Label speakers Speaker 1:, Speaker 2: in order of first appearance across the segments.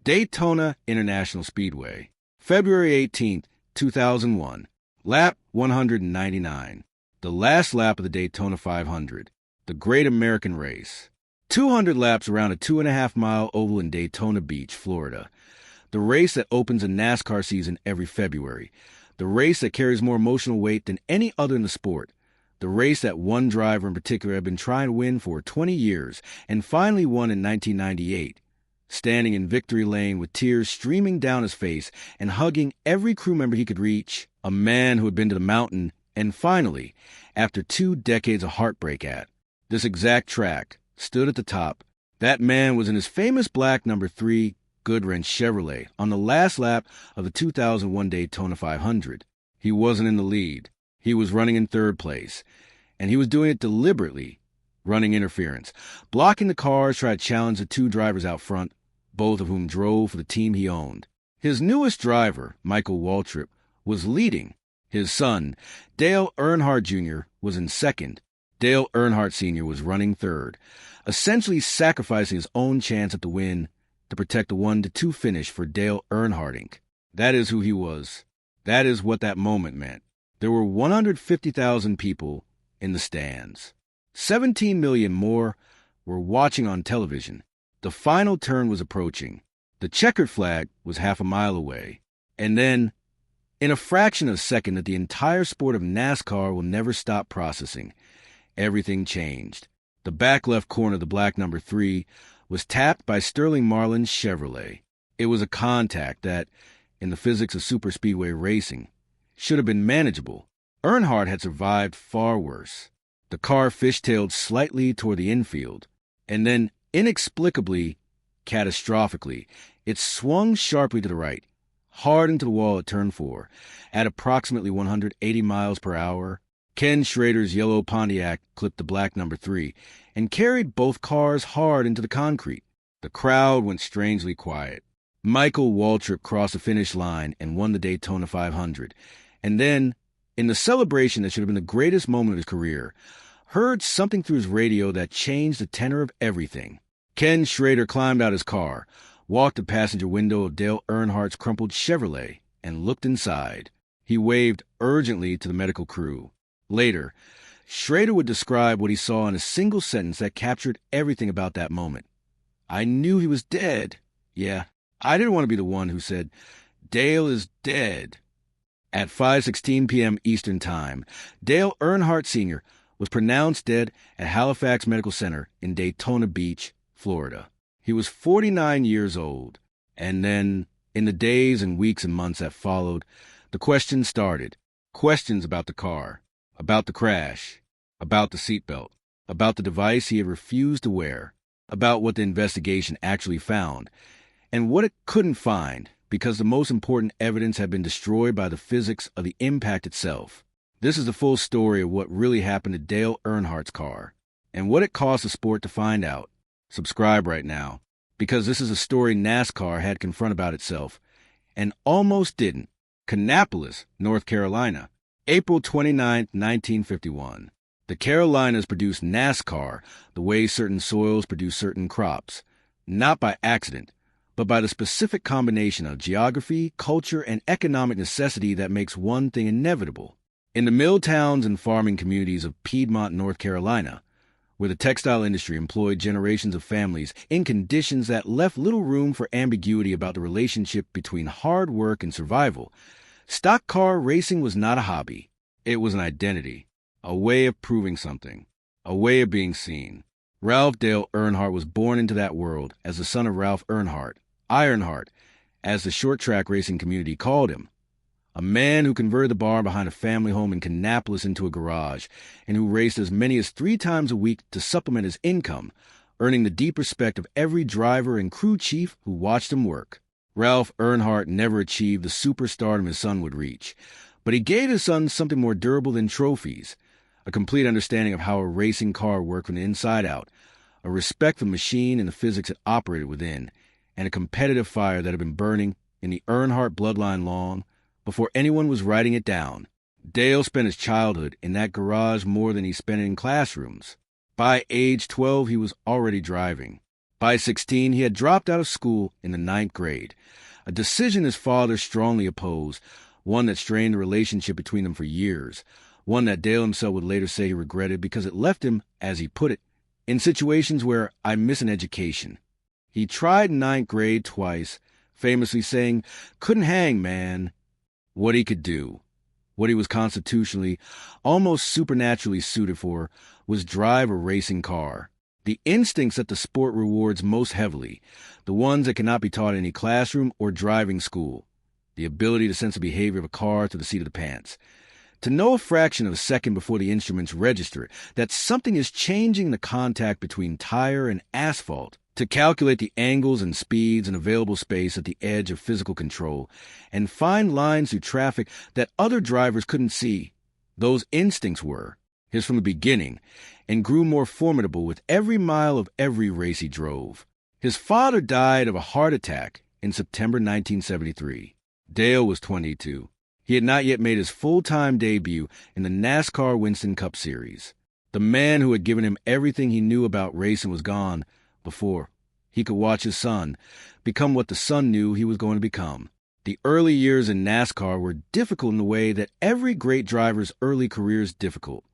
Speaker 1: Daytona International Speedway, February 18, 2001, lap 199, the last lap of the Daytona 500, the Great American Race. 200 laps around a 2.5-mile oval in Daytona Beach, Florida. The race that opens a NASCAR season every February. The race that carries more emotional weight than any other in the sport. The race that one driver in particular had been trying to win for 20 years and finally won in 1998. Standing in victory lane with tears streaming down his face and hugging every crew member he could reach, a man who had been to the mountain and finally, after 2 decades of heartbreak at this exact track, stood at the top. That man was in his famous black number 3 Goodwrench Chevrolet on the last lap of the 2001 Daytona 500. He wasn't in the lead. He was running in third place, and he was doing it deliberately, running interference, blocking the cars, trying to challenge the 2 drivers out front, both of whom drove for the team he owned. His newest driver, Michael Waltrip, was leading. His son, Dale Earnhardt Jr., was in second. Dale Earnhardt Sr. was running third, essentially sacrificing his own chance at the win to protect the 1-2 finish for Dale Earnhardt Inc. That is who he was. That is what that moment meant. There were 150,000 people in the stands. 17 million more were watching on television. The final turn was approaching. The checkered flag was half a mile away. And then, in a fraction of a second that the entire sport of NASCAR will never stop processing, everything changed. The back left corner of the black number 3 was tapped by Sterling Marlin's Chevrolet. It was a contact that, in the physics of superspeedway racing, should have been manageable. Earnhardt had survived far worse. The car fishtailed slightly toward the infield, and then, inexplicably, catastrophically, it swung sharply to the right, hard into the wall at turn 4, at approximately 180 miles per hour. Ken Schrader's yellow Pontiac clipped the black number 3 and carried both cars hard into the concrete. The crowd went strangely quiet. Michael Waltrip crossed the finish line and won the Daytona 500, and then, in the celebration that should have been the greatest moment of his career, heard something through his radio that changed the tenor of everything. Ken Schrader climbed out his car, walked the passenger window of Dale Earnhardt's crumpled Chevrolet, and looked inside. He waved urgently to the medical crew. Later, Schrader would describe what he saw in a single sentence that captured everything about that moment. "I knew he was dead. Yeah, I didn't want to be the one who said, 'Dale is dead.'" At 5:16 p.m. Eastern Time, Dale Earnhardt Sr. was pronounced dead at Halifax Medical Center in Daytona Beach, Florida. He was 49 years old. And then, in the days and weeks and months that followed, the questions started. Questions about the car, about the crash, about the seatbelt, about the device he had refused to wear, about what the investigation actually found, and what it couldn't find because the most important evidence had been destroyed by the physics of the impact itself. This is the full story of what really happened to Dale Earnhardt's car, and what it cost the sport to find out. Subscribe right now, because this is a story NASCAR had confront about itself, and almost didn't. Kannapolis, North Carolina, April 29, 1951. The Carolinas produced NASCAR the way certain soils produce certain crops, not by accident, but by the specific combination of geography, culture, and economic necessity that makes one thing inevitable. In the mill towns and farming communities of Piedmont, North Carolina, where the textile industry employed generations of families in conditions that left little room for ambiguity about the relationship between hard work and survival, stock car racing was not a hobby. It was an identity, a way of proving something, a way of being seen. Ralph Dale Earnhardt was born into that world as the son of Ralph Earnhardt, Ironheart, as the short-track racing community called him. A man who converted the barn behind a family home in Kannapolis into a garage, and who raced as many as 3 times a week to supplement his income, earning the deep respect of every driver and crew chief who watched him work. Ralph Earnhardt never achieved the superstardom his son would reach, but he gave his son something more durable than trophies, a complete understanding of how a racing car worked from the inside out, a respect for the machine and the physics it operated within, and a competitive fire that had been burning in the Earnhardt bloodline long before anyone was writing it down. Dale spent his childhood in that garage more than he spent it in classrooms. By age 12, he was already driving. By 16, he had dropped out of school in the 9th grade, a decision his father strongly opposed, one that strained the relationship between them for years, one that Dale himself would later say he regretted because it left him, as he put it, in situations where I miss an education. He tried 9th grade twice, famously saying, "Couldn't hang, man." What he could do, what he was constitutionally, almost supernaturally suited for, was drive a racing car. The instincts that the sport rewards most heavily, the ones that cannot be taught in any classroom or driving school. The ability to sense the behavior of a car through the seat of the pants. To know a fraction of a second before the instruments register that something is changing the contact between tire and asphalt. To calculate the angles and speeds and available space at the edge of physical control and find lines through traffic that other drivers couldn't see. Those instincts were his from the beginning and grew more formidable with every mile of every race he drove. His father died of a heart attack in September 1973. Dale was 22. He had not yet made his full-time debut in the NASCAR Winston Cup Series. The man who had given him everything he knew about racing was gone before he could watch his son become what the son knew he was going to become. The early years in NASCAR were difficult in the way that every great driver's early career is difficult.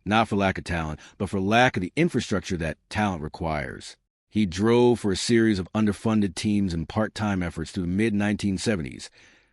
Speaker 1: Not for lack of talent, but for lack of the infrastructure that talent requires. He drove for a series of underfunded teams and part-time efforts through the mid-1970s,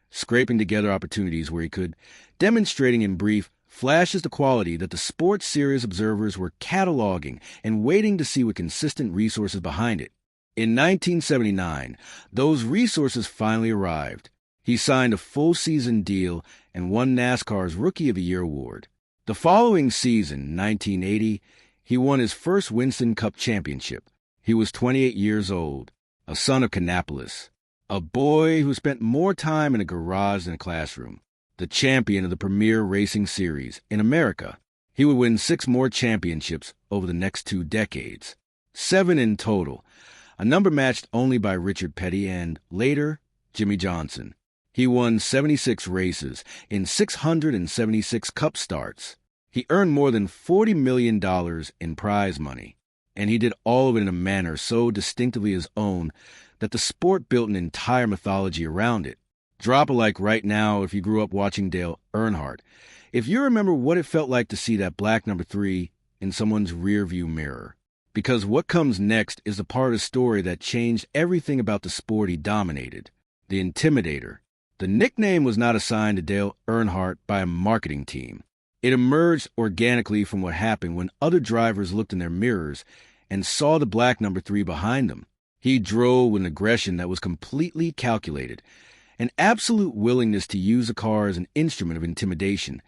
Speaker 1: scraping together opportunities where he could, demonstrating in brief flashes the quality that the sports series observers were cataloging and waiting to see with consistent resources behind it. In 1979, those resources finally arrived. He signed a full-season deal and won NASCAR's Rookie of the Year award. The following season, 1980, he won his first Winston Cup championship. He was 28 years old, a son of Kannapolis, a boy who spent more time in a garage than a classroom, the champion of the premier racing series in America. He would win 6 more championships over the next 2 decades, 7 in total, a number matched only by Richard Petty and, later, Jimmy Johnson. He won 76 races in 676 Cup starts. He earned more than $40 million in prize money, and he did all of it in a manner so distinctively his own that the sport built an entire mythology around it. Drop a like right now if you grew up watching Dale Earnhardt, if you remember what it felt like to see that black number 3 in someone's rearview mirror. Because what comes next is the part of the story that changed everything about the sport he dominated, the Intimidator. The nickname was not assigned to Dale Earnhardt by a marketing team. It emerged organically from what happened when other drivers looked in their mirrors and saw the black number 3 behind them. He drove with an aggression that was completely calculated, an absolute willingness to use a car as an instrument of intimidation,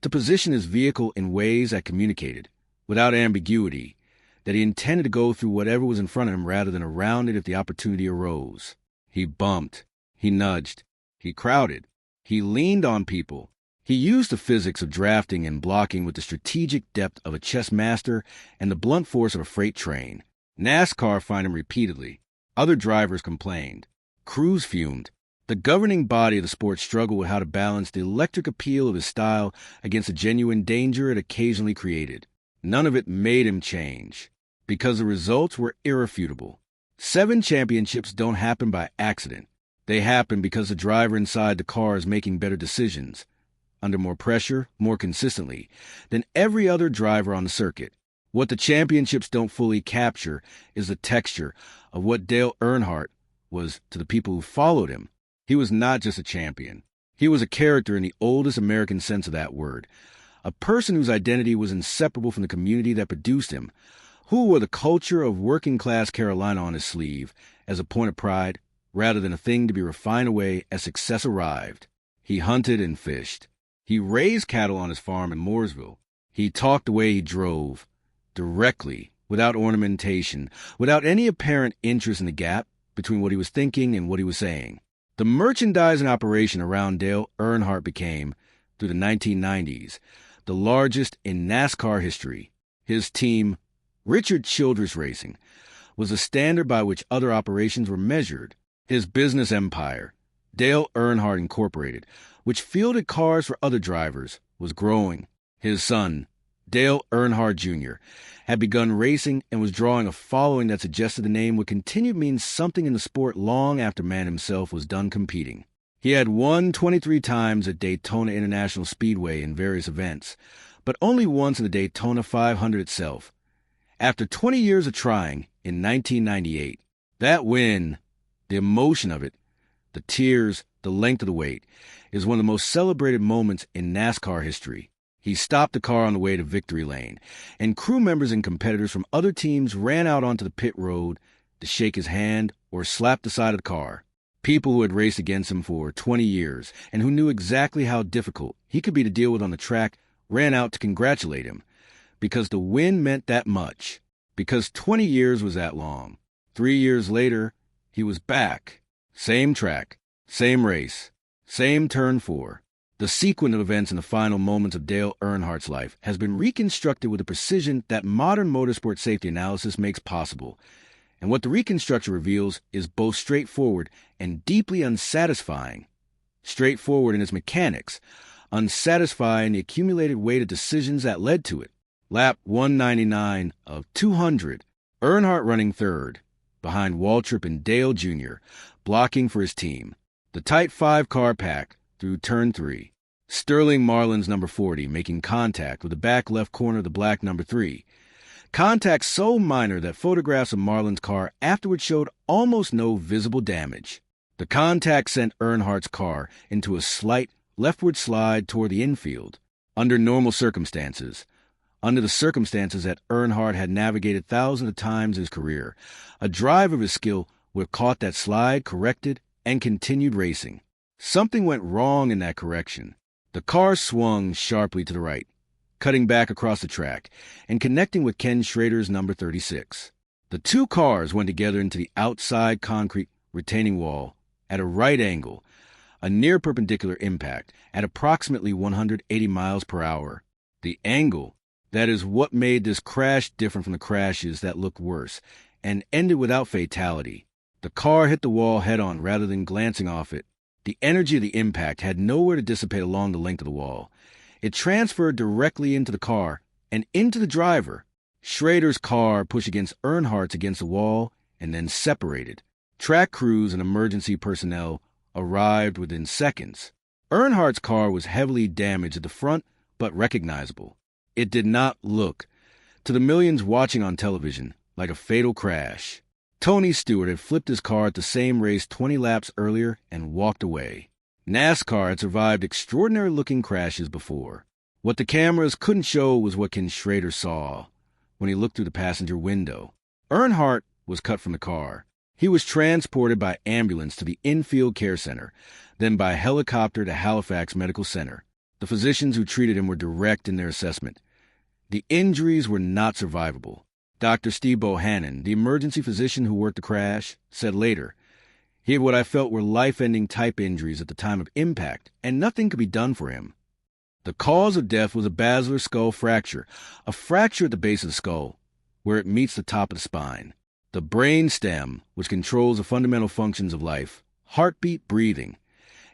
Speaker 1: to position his vehicle in ways that communicated, without ambiguity, that he intended to go through whatever was in front of him rather than around it if the opportunity arose. He bumped, he nudged, he crowded, he leaned on people. He used the physics of drafting and blocking with the strategic depth of a chess master and the blunt force of a freight train. NASCAR fined him repeatedly. Other drivers complained. Crews fumed. The governing body of the sport struggled with how to balance the electric appeal of his style against the genuine danger it occasionally created. None of it made him change, because the results were irrefutable. 7 championships don't happen by accident. They happen because the driver inside the car is making better decisions, under more pressure, more consistently, than every other driver on the circuit. What the championships don't fully capture is the texture of what Dale Earnhardt was to the people who followed him. He was not just a champion. He was a character in the oldest American sense of that word, a person whose identity was inseparable from the community that produced him, who wore the culture of working-class Carolina on his sleeve as a point of pride rather than a thing to be refined away as success arrived. He hunted and fished. He raised cattle on his farm in Mooresville. He talked the way he drove, directly, without ornamentation, without any apparent interest in the gap between what he was thinking and what he was saying. The merchandising operation around Dale Earnhardt became, through the 1990s, the largest in NASCAR history. His team, Richard Childress Racing, was the standard by which other operations were measured. His business empire, Dale Earnhardt Incorporated, which fielded cars for other drivers, was growing. His son, Dale Earnhardt Jr., had begun racing and was drawing a following that suggested the name would continue to mean something in the sport long after man himself was done competing. He had won 23 times at Daytona International Speedway in various events, but only once in the Daytona 500 itself. After 20 years of trying, in 1998, that win, the emotion of it, the tears, the length of the wait, is one of the most celebrated moments in NASCAR history. He stopped the car on the way to victory lane, and crew members and competitors from other teams ran out onto the pit road to shake his hand or slap the side of the car. People who had raced against him for 20 years and who knew exactly how difficult he could be to deal with on the track ran out to congratulate him, because the win meant that much, because 20 years was that long. 3 years later, he was back. Same track, same race, same turn 4. The sequence of events in the final moments of Dale Earnhardt's life has been reconstructed with a precision that modern motorsport safety analysis makes possible. And what the reconstruction reveals is both straightforward and deeply unsatisfying. Straightforward in its mechanics, unsatisfying in the accumulated weight of decisions that led to it. Lap 199 of 200, Earnhardt running third, behind Waltrip and Dale Jr., blocking for his team. The tight 5-car pack through turn 3. Sterling Marlin's number 40 making contact with the back left corner of the black number 3. Contact so minor that photographs of Marlin's car afterward showed almost no visible damage. The contact sent Earnhardt's car into a slight leftward slide toward the infield. Under normal circumstances, under the circumstances that Earnhardt had navigated thousands of times in his career, a driver of his skill would have caught that slide, corrected, and continued racing. Something went wrong in that correction. The car swung sharply to the right, cutting back across the track and connecting with Ken Schrader's number 36. The two cars went together into the outside concrete retaining wall at a right angle, a near perpendicular impact at approximately 180 miles per hour. The angle, that is what made this crash different from the crashes that looked worse, and ended without fatality. The car hit the wall head-on rather than glancing off it. The energy of the impact had nowhere to dissipate along the length of the wall. It transferred directly into the car and into the driver. Schrader's car pushed against Earnhardt's against the wall and then separated. Track crews and emergency personnel arrived within seconds. Earnhardt's car was heavily damaged at the front, but recognizable. It did not look, to the millions watching on television, like a fatal crash. Tony Stewart had flipped his car at the same race 20 laps earlier and walked away. NASCAR had survived extraordinary-looking crashes before. What the cameras couldn't show was what Ken Schrader saw when he looked through the passenger window. Earnhardt was cut from the car. He was transported by ambulance to the infield care center, then by helicopter to Halifax Medical Center. The physicians who treated him were direct in their assessment. The injuries were not survivable. Dr. Steve Bohannon, the emergency physician who worked the crash, said later, he had what I felt were life-ending type injuries at the time of impact, and nothing could be done for him. The cause of death was a basilar skull fracture, a fracture at the base of the skull, where it meets the top of the spine. The brain stem, which controls the fundamental functions of life, heartbeat, breathing,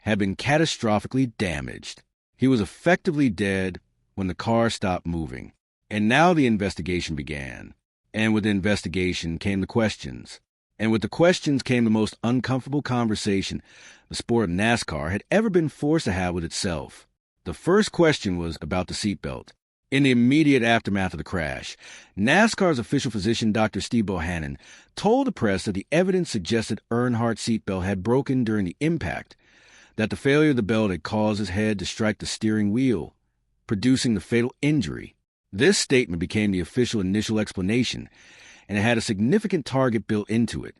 Speaker 1: had been catastrophically damaged. He was effectively dead when the car stopped moving. And now the investigation began. And with the investigation came the questions. And with the questions came the most uncomfortable conversation the sport of NASCAR had ever been forced to have with itself. The first question was about the seatbelt. In the immediate aftermath of the crash, NASCAR's official physician, Dr. Steve Bohannon, told the press that the evidence suggested Earnhardt's seatbelt had broken during the impact, that the failure of the belt had caused his head to strike the steering wheel, producing the fatal injury. This statement became the official initial explanation, and it had a significant target built into it.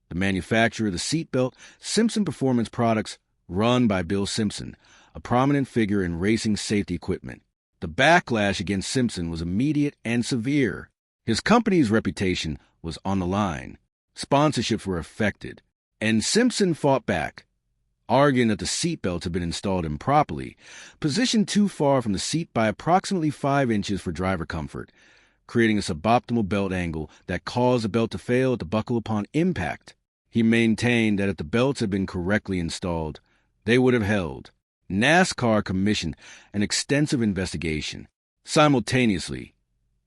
Speaker 1: The manufacturer of the seatbelt, Simpson Performance Products, run by Bill Simpson, a prominent figure in racing safety equipment. The backlash against Simpson was immediate and severe. His company's reputation was on the line. Sponsorships were affected, and Simpson fought back, arguing that the seatbelts had been installed improperly, positioned too far from the seat by approximately 5 inches for driver comfort, creating a suboptimal belt angle that caused the belt to fail at the buckle upon impact. He maintained that if the belts had been correctly installed, they would have held. NASCAR commissioned an extensive investigation. Simultaneously,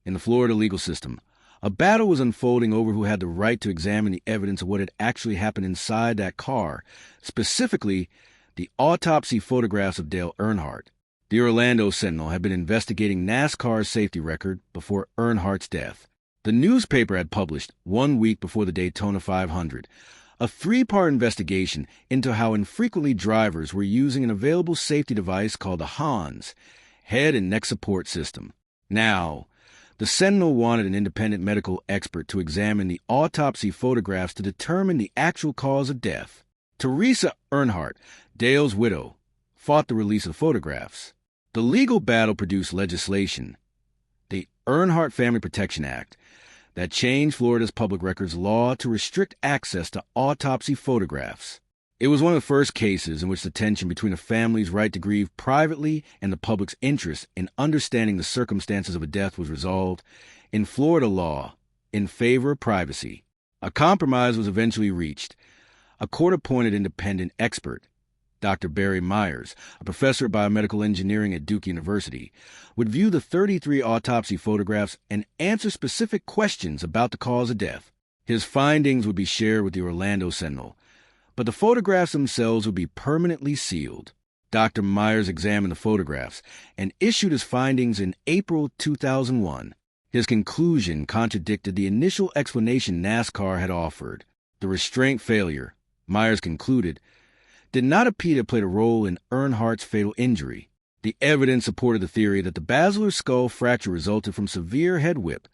Speaker 1: in the Florida legal system, a battle was unfolding over who had the right to examine the evidence of what had actually happened inside that car, specifically the autopsy photographs of Dale Earnhardt. The Orlando Sentinel had been investigating NASCAR's safety record before Earnhardt's death. The newspaper had published 1 week before the Daytona 500 a 3-part investigation into how infrequently drivers were using an available safety device called the HANS, Head and Neck Support System. Now, the Sentinel wanted an independent medical expert to examine the autopsy photographs to determine the actual cause of death. Teresa Earnhardt, Dale's widow, fought the release of the photographs. The legal battle produced legislation, the Earnhardt Family Protection Act, that changed Florida's public records law to restrict access to autopsy photographs. It was one of the first cases in which the tension between a family's right to grieve privately and the public's interest in understanding the circumstances of a death was resolved in Florida law in favor of privacy. A compromise was eventually reached. A court-appointed independent expert, Dr. Barry Myers, a professor of biomedical engineering at Duke University, would view the 33 autopsy photographs and answer specific questions about the cause of death. His findings would be shared with the Orlando Sentinel, but the photographs themselves would be permanently sealed. Dr. Myers examined the photographs and issued his findings in April 2001. His conclusion contradicted the initial explanation NASCAR had offered. The restraint failure, Myers concluded, did not appear to have played a role in Earnhardt's fatal injury. The evidence supported the theory that the basilar skull fracture resulted from severe head whip,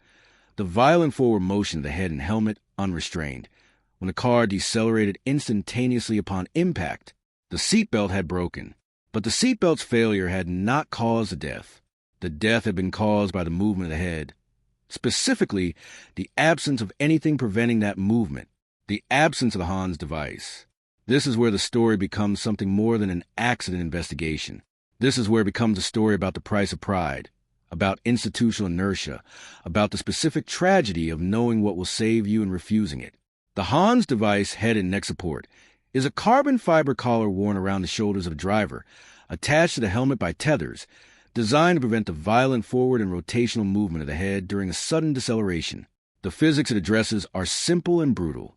Speaker 1: the violent forward motion of the head and helmet unrestrained. When the car decelerated instantaneously upon impact, the seatbelt had broken. But the seatbelt's failure had not caused the death. The death had been caused by the movement of the head. Specifically, the absence of anything preventing that movement, the absence of the HANS device. This is where the story becomes something more than an accident investigation. This is where it becomes a story about the price of pride, about institutional inertia, about the specific tragedy of knowing what will save you and refusing it. The HANS device, head and neck support, is a carbon fiber collar worn around the shoulders of a driver, attached to the helmet by tethers, designed to prevent the violent forward and rotational movement of the head during a sudden deceleration. The physics it addresses are simple and brutal.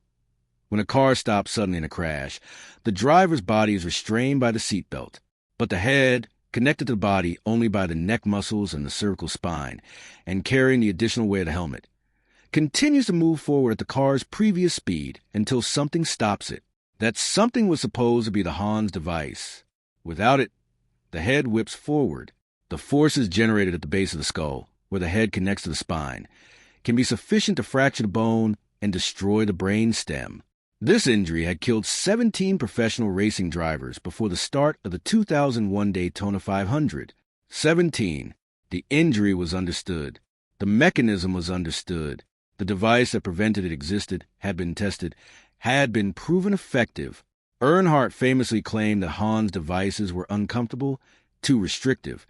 Speaker 1: When a car stops suddenly in a crash, the driver's body is restrained by the seatbelt, but the head, connected to the body only by the neck muscles and the cervical spine, and carrying the additional weight of the helmet, continues to move forward at the car's previous speed until something stops it. That something was supposed to be the HANS device. Without it, the head whips forward. The forces generated at the base of the skull, where the head connects to the spine, can be sufficient to fracture the bone and destroy the brain stem. This injury had killed 17 professional racing drivers before the start of the 2001 Daytona 500. 17. The injury was understood. The mechanism was understood. The device that prevented it existed, had been tested, had been proven effective. Earnhardt famously claimed that HANS devices were uncomfortable, too restrictive,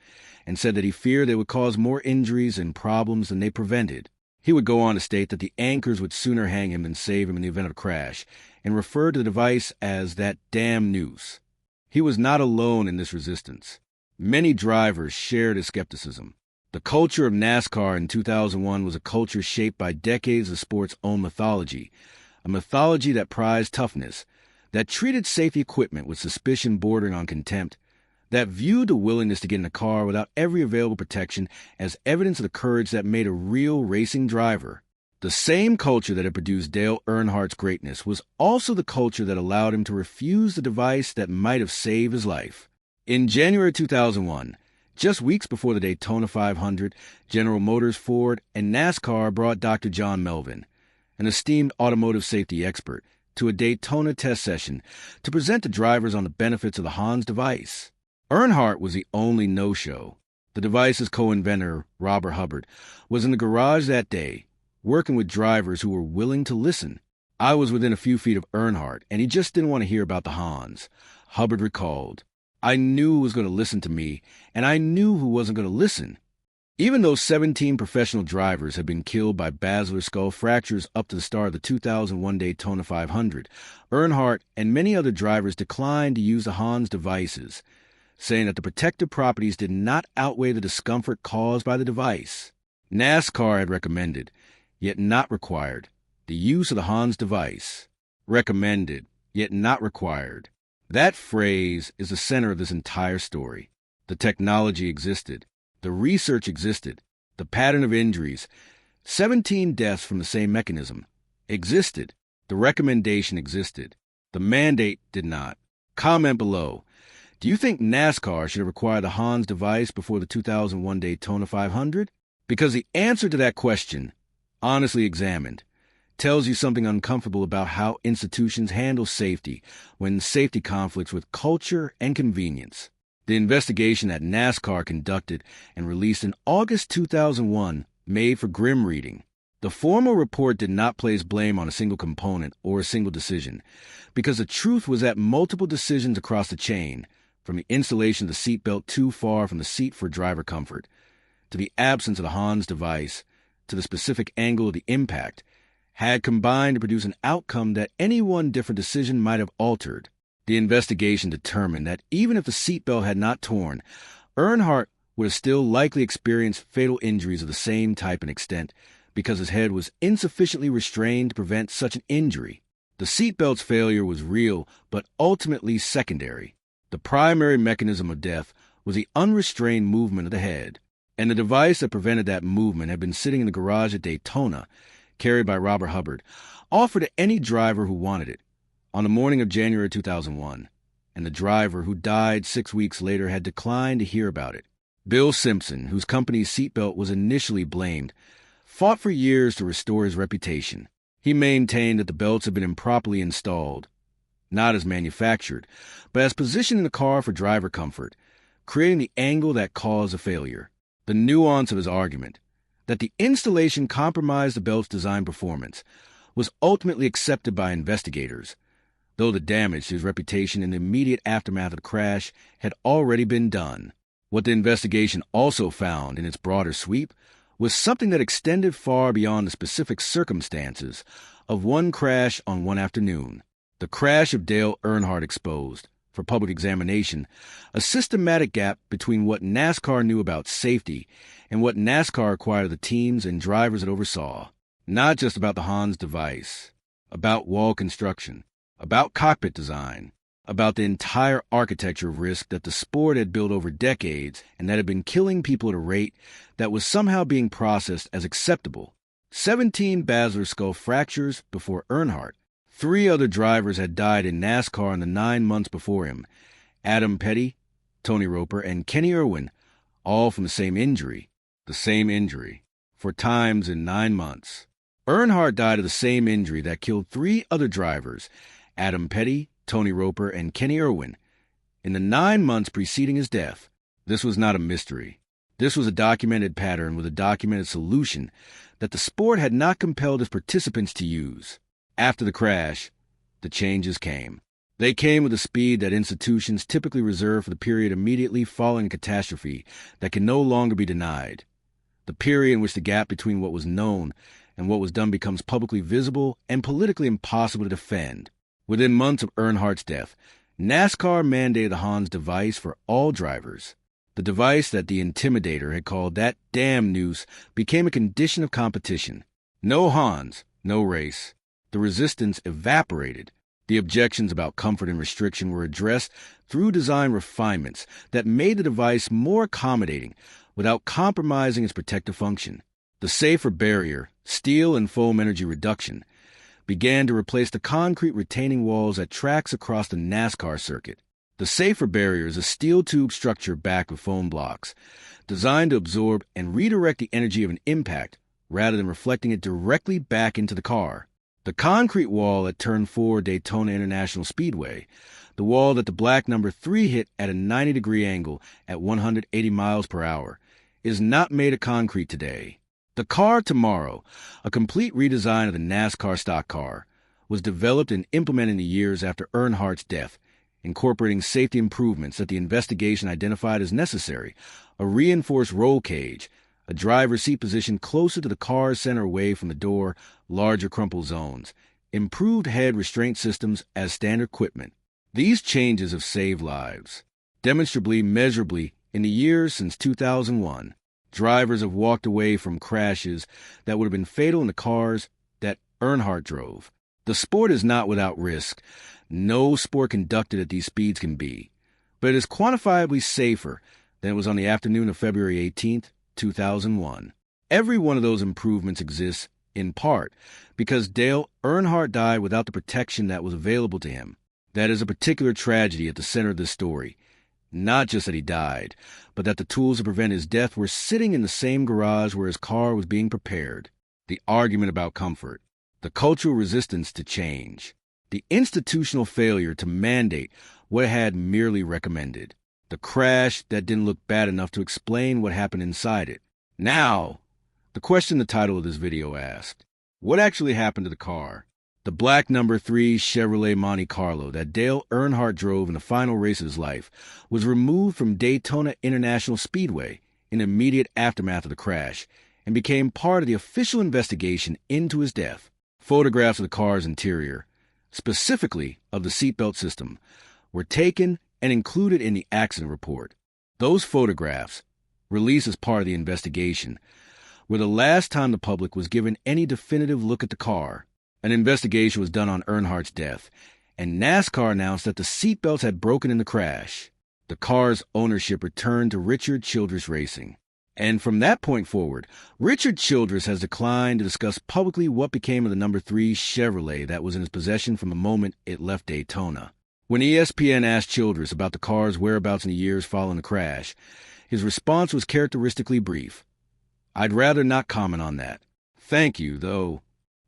Speaker 1: and said that he feared they would cause more injuries and problems than they prevented. He would go on to state that the anchors would sooner hang him than save him in the event of a crash, and referred to the device as that damn noose. He was not alone in this resistance. Many drivers shared his skepticism. The culture of NASCAR in 2001 was a culture shaped by decades of sport's own mythology, a mythology that prized toughness, that treated safety equipment with suspicion bordering on contempt, that viewed the willingness to get in a car without every available protection as evidence of the courage that made a real racing driver. The same culture that had produced Dale Earnhardt's greatness was also the culture that allowed him to refuse the device that might have saved his life. In January 2001, just weeks before the Daytona 500, General Motors, Ford, and NASCAR brought Dr. John Melvin, an esteemed automotive safety expert, to a Daytona test session to present to drivers on the benefits of the HANS device. Earnhardt was the only no-show. The device's co-inventor, Robert Hubbard, was in the garage that day, working with drivers who were willing to listen. I was within a few feet of Earnhardt, and he just didn't want to hear about the HANS. Hubbard recalled, "I knew who was going to listen to me, and I knew who wasn't going to listen." Even though 17 professional drivers had been killed by basilar skull fractures up to the start of the 2001 Daytona 500, Earnhardt and many other drivers declined to use the HANS devices. saying that the protective properties did not outweigh the discomfort caused by the device. NASCAR had recommended, yet not required, the use of the Hans device. Recommended, yet not required. That phrase is the center of this entire story. The technology existed. The research existed. The pattern of injuries, 17 deaths from the same mechanism, existed. The recommendation existed. The mandate did not. Comment below. Do you think NASCAR should have required the Hans device before the 2001 Daytona 500? Because the answer to that question, honestly examined, tells you something uncomfortable about how institutions handle safety when safety conflicts with culture and convenience. The investigation that NASCAR conducted and released in August 2001 made for grim reading. The formal report did not place blame on a single component or a single decision, because the truth was that multiple decisions across the chain, from the installation of the seatbelt too far from the seat for driver comfort, to the absence of the Hans device, to the specific angle of the impact, had combined to produce an outcome that any one different decision might have altered. The investigation determined that even if the seatbelt had not torn, Earnhardt would have still likely experienced fatal injuries of the same type and extent because his head was insufficiently restrained to prevent such an injury. The seatbelt's failure was real, but ultimately secondary. The primary mechanism of death was the unrestrained movement of the head, and the device that prevented that movement had been sitting in the garage at Daytona, carried by Robert Hubbard, offered to any driver who wanted it. On the morning of January 2001, and the driver, who died 6 weeks later, had declined to hear about it. Bill Simpson, whose company's seatbelt was initially blamed, fought for years to restore his reputation. He maintained that the belts had been improperly installed, not as manufactured, but as positioned in the car for driver comfort, creating the angle that caused a failure. The nuance of his argument, that the installation compromised the belt's design performance, was ultimately accepted by investigators, though the damage to his reputation in the immediate aftermath of the crash had already been done. What the investigation also found in its broader sweep was something that extended far beyond the specific circumstances of one crash on one afternoon. The crash of Dale Earnhardt exposed, for public examination, a systematic gap between what NASCAR knew about safety and what NASCAR required of the teams and drivers it oversaw. Not just about the Hans device, about wall construction, about cockpit design, about the entire architecture of risk that the sport had built over decades and that had been killing people at a rate that was somehow being processed as acceptable. 17 basilar skull fractures before Earnhardt. 3 other drivers had died in NASCAR in the 9 months before him. Adam Petty, Tony Roper, and Kenny Irwin, all from the same injury. The same injury. 4 times in 9 months. Earnhardt died of the same injury that killed 3 other drivers, Adam Petty, Tony Roper, and Kenny Irwin, in the 9 months preceding his death. This was not a mystery. This was a documented pattern with a documented solution that the sport had not compelled its participants to use. After the crash, the changes came. They came with a speed that institutions typically reserve for the period immediately following a catastrophe that can no longer be denied. The period in which the gap between what was known and what was done becomes publicly visible and politically impossible to defend. Within months of Earnhardt's death, NASCAR mandated the Hans device for all drivers. The device that the Intimidator had called that damn noose became a condition of competition. No Hans, no race. The resistance evaporated. The objections about comfort and restriction were addressed through design refinements that made the device more accommodating without compromising its protective function. The safer barrier, steel and foam energy reduction, began to replace the concrete retaining walls at tracks across the NASCAR circuit. The safer barrier is a steel tube structure backed with foam blocks, designed to absorb and redirect the energy of an impact rather than reflecting it directly back into the car. The concrete wall at Turn 4 Daytona International Speedway, the wall that the black number 3 hit at a 90-degree angle at 180 miles per hour, is not made of concrete today. The car tomorrow, a complete redesign of the NASCAR stock car, was developed and implemented in the years after Earnhardt's death, incorporating safety improvements that the investigation identified as necessary: a reinforced roll cage, a driver's seat position closer to the car's center away from the door, larger crumple zones, improved head restraint systems as standard equipment. These changes have saved lives. Demonstrably, measurably, in the years since 2001, drivers have walked away from crashes that would have been fatal in the cars that Earnhardt drove. The sport is not without risk. No sport conducted at these speeds can be. But it is quantifiably safer than it was on the afternoon of February 18th, 2001. Every one of those improvements exists, in part, because Dale Earnhardt died without the protection that was available to him. That is a particular tragedy at the center of this story. Not just that he died, but that the tools to prevent his death were sitting in the same garage where his car was being prepared. The argument about comfort, the cultural resistance to change, the institutional failure to mandate what it had merely recommended, the crash that didn't look bad enough to explain what happened inside it. Now, the question the title of this video asked: what actually happened to the car? The black number 3 Chevrolet Monte Carlo that Dale Earnhardt drove in the final race of his life was removed from Daytona International Speedway in the immediate aftermath of the crash and became part of the official investigation into his death. Photographs of the car's interior, specifically of the seatbelt system, were taken and included in the accident report. Those photographs, released as part of the investigation, were the last time the public was given any definitive look at the car. An investigation was done on Earnhardt's death, and NASCAR announced that the seatbelts had broken in the crash. The car's ownership returned to Richard Childress Racing. And from that point forward, Richard Childress has declined to discuss publicly what became of the number 3 Chevrolet that was in his possession from the moment it left Daytona. When ESPN asked Childress about the car's whereabouts in the years following the crash, his response was characteristically brief. "I'd rather not comment on that. Thank you, though."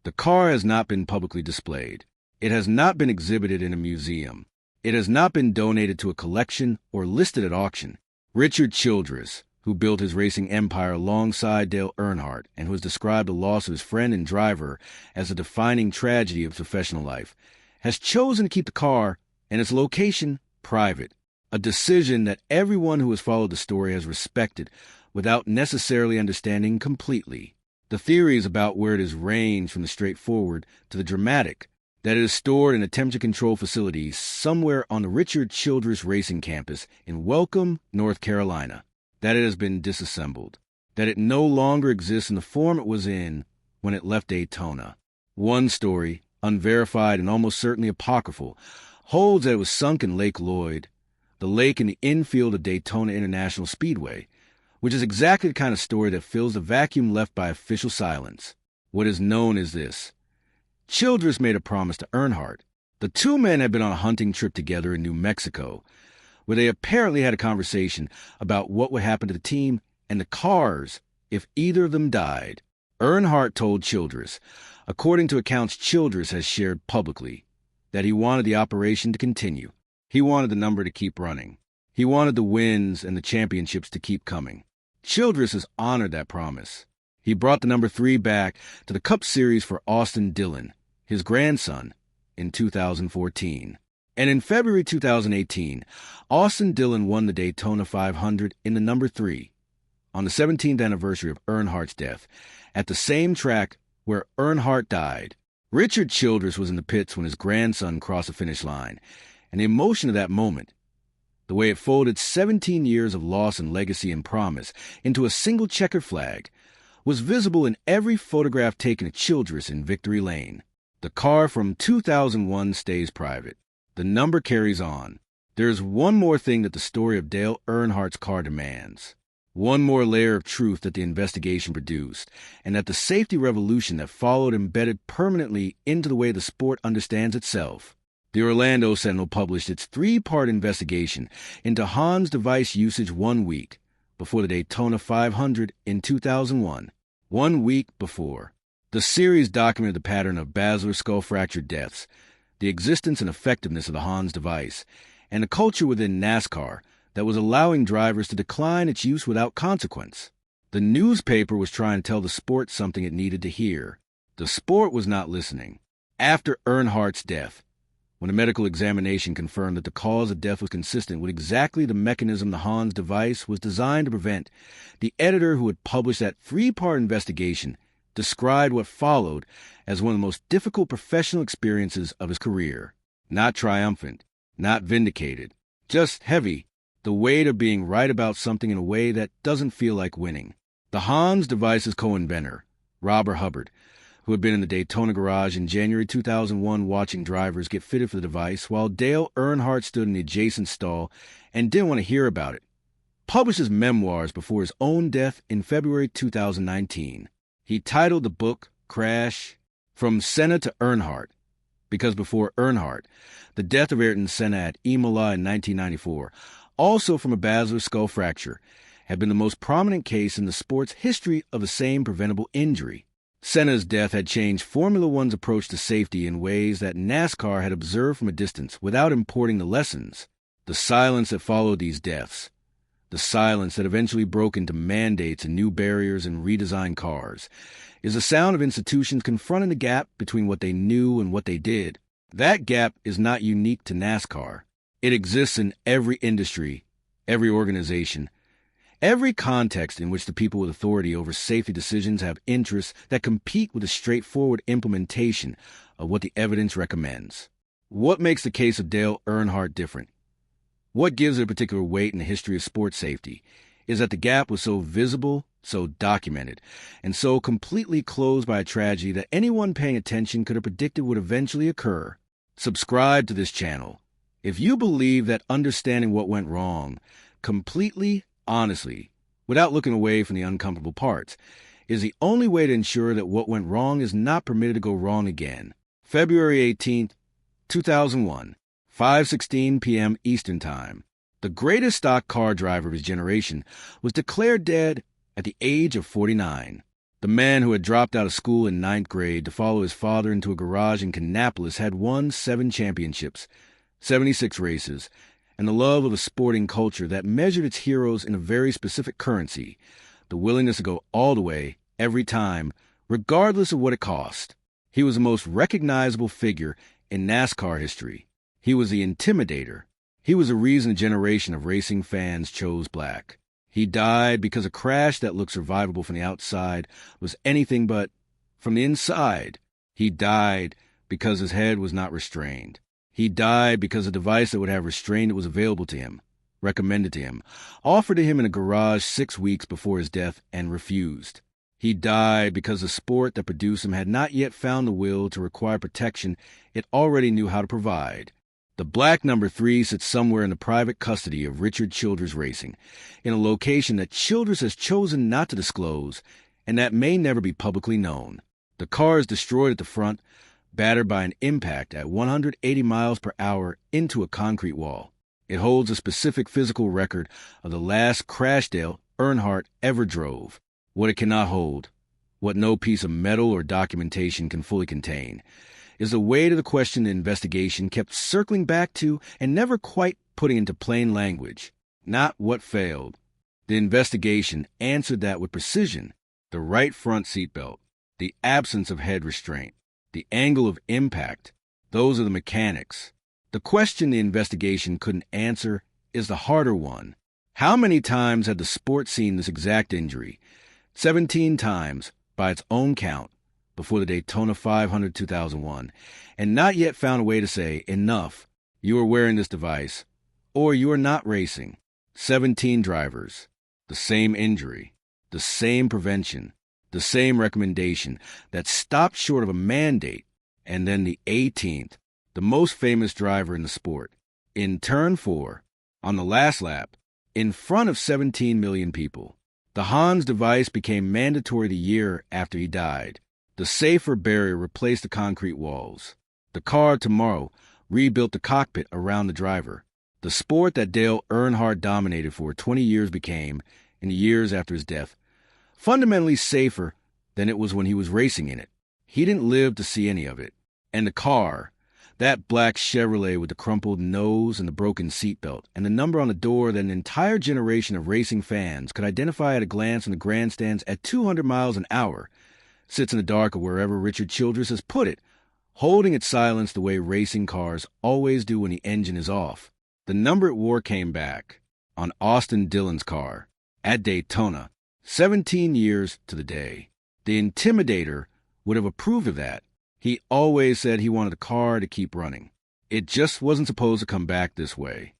Speaker 1: The car has not been publicly displayed. It has not been exhibited in a museum. It has not been donated to a collection or listed at auction. Richard Childress, who built his racing empire alongside Dale Earnhardt and who has described the loss of his friend and driver as a defining tragedy of his professional life, has chosen to keep the car and its location private, a decision that everyone who has followed the story has respected without necessarily understanding completely. The theories about where it is range from the straightforward to the dramatic, that it is stored in a temperature-control facility somewhere on the Richard Childress Racing Campus in Welcome, North Carolina, that it has been disassembled, that it no longer exists in the form it was in when it left Daytona. One story, unverified and almost certainly apocryphal, holds that it was sunk in Lake Lloyd, the lake in the infield of Daytona International Speedway, which is exactly the kind of story that fills the vacuum left by official silence. What is known is this: Childress made a promise to Earnhardt. The two men had been on a hunting trip together in New Mexico, where they apparently had a conversation about what would happen to the team and the cars if either of them died. Earnhardt told Childress, according to accounts Childress has shared publicly, that he wanted the operation to continue. He wanted the number to keep running. He wanted the wins and the championships to keep coming. Childress has honored that promise. He brought the number 3 back to the Cup Series for Austin Dillon, his grandson, in 2014. And in February 2018, Austin Dillon won the Daytona 500 in the number 3, on the 17th anniversary of Earnhardt's death, at the same track where Earnhardt died. Richard Childress was in the pits when his grandson crossed the finish line, and the emotion of that moment, the way it folded 17 years of loss and legacy and promise into a single checkered flag, was visible in every photograph taken of Childress in Victory Lane. The car from 2001 stays private. The number carries on. There is one more thing that the story of Dale Earnhardt's car demands. One more layer of truth that the investigation produced, and that the safety revolution that followed embedded permanently into the way the sport understands itself. The Orlando Sentinel published its 3-part investigation into Hans device usage 1 week before the Daytona 500 in 2001. 1 week before. The series documented the pattern of basilar skull fracture deaths, the existence and effectiveness of the Hans device, and the culture within NASCAR that was allowing drivers to decline its use without consequence. The newspaper was trying to tell the sport something it needed to hear. The sport was not listening. After Earnhardt's death, when a medical examination confirmed that the cause of death was consistent with exactly the mechanism the Hans device was designed to prevent, the editor who had published that 3-part investigation described what followed as one of the most difficult professional experiences of his career. Not triumphant, not vindicated, just heavy. The weight of being right about something in a way that doesn't feel like winning. The Hans device's co-inventor, Robert Hubbard, who had been in the Daytona garage in January 2001 watching drivers get fitted for the device, while Dale Earnhardt stood in the adjacent stall and didn't want to hear about it, published his memoirs before his own death in February 2019. He titled the book, Crash, From Senna to Earnhardt, because before Earnhardt, the death of Ayrton Senna at Imola in 1994, also from a basilar skull fracture, had been the most prominent case in the sport's history of the same preventable injury. Senna's death had changed Formula One's approach to safety in ways that NASCAR had observed from a distance without importing the lessons. The silence that followed these deaths, the silence that eventually broke into mandates and new barriers and redesigned cars, is the sound of institutions confronting the gap between what they knew and what they did. That gap is not unique to NASCAR. It exists in every industry, every organization, every context in which the people with authority over safety decisions have interests that compete with a straightforward implementation of what the evidence recommends. What makes the case of Dale Earnhardt different? What gives it a particular weight in the history of sports safety is that the gap was so visible, so documented, and so completely closed by a tragedy that anyone paying attention could have predicted would eventually occur. Subscribe to this channel if you believe that understanding what went wrong completely, honestly, without looking away from the uncomfortable parts, is the only way to ensure that what went wrong is not permitted to go wrong again. February 18th, 2001, 5:16 p.m. Eastern Time. The greatest stock car driver of his generation was declared dead at the age of 49. The man who had dropped out of school in 9th grade to follow his father into a garage in Kannapolis had won 7 championships, 76 races, and the love of a sporting culture that measured its heroes in a very specific currency, the willingness to go all the way, every time, regardless of what it cost. He was the most recognizable figure in NASCAR history. He was the intimidator. He was the reason a generation of racing fans chose black. He died because a crash that looked survivable from the outside was anything but from the inside. He died because his head was not restrained. He died because a device that would have restrained it was available to him, recommended to him, offered to him in a garage 6 weeks before his death, and refused. He died because the sport that produced him had not yet found the will to require protection it already knew how to provide. The black number 3 sits somewhere in the private custody of Richard Childress Racing, in a location that Childress has chosen not to disclose and that may never be publicly known. The car is destroyed at the front, battered by an impact at 180 miles per hour into a concrete wall. It holds a specific physical record of the last crash Dale Earnhardt ever drove. What it cannot hold, what no piece of metal or documentation can fully contain, is the weight of the question the investigation kept circling back to and never quite putting into plain language. Not what failed. The investigation answered that with precision. The right front seatbelt, the absence of head restraint, the angle of impact, those are the mechanics. The question the investigation couldn't answer is the harder one. How many times had the sport seen this exact injury? 17 times, by its own count, before the Daytona 500 2001, and not yet found a way to say, enough, you are wearing this device, or you are not racing. 17 drivers, the same injury, the same prevention, the same recommendation that stopped short of a mandate, and then the 18th, the most famous driver in the sport, in turn 4, on the last lap, in front of 17 million people. The Hans device became mandatory the year after he died. The safer barrier replaced the concrete walls. The car tomorrow rebuilt the cockpit around the driver. The sport that Dale Earnhardt dominated for 20 years became, in the years after his death, fundamentally safer than it was when he was racing in it. He didn't live to see any of it. And the car, that black Chevrolet with the crumpled nose and the broken seatbelt, and the number on the door that an entire generation of racing fans could identify at a glance in the grandstands at 200 miles an hour, sits in the dark of wherever Richard Childress has put it, holding its silence the way racing cars always do when the engine is off. The number it wore came back, on Austin Dillon's car, at Daytona, 17 years to the day. The Intimidator would have approved of that. He always said he wanted the car to keep running. It just wasn't supposed to come back this way.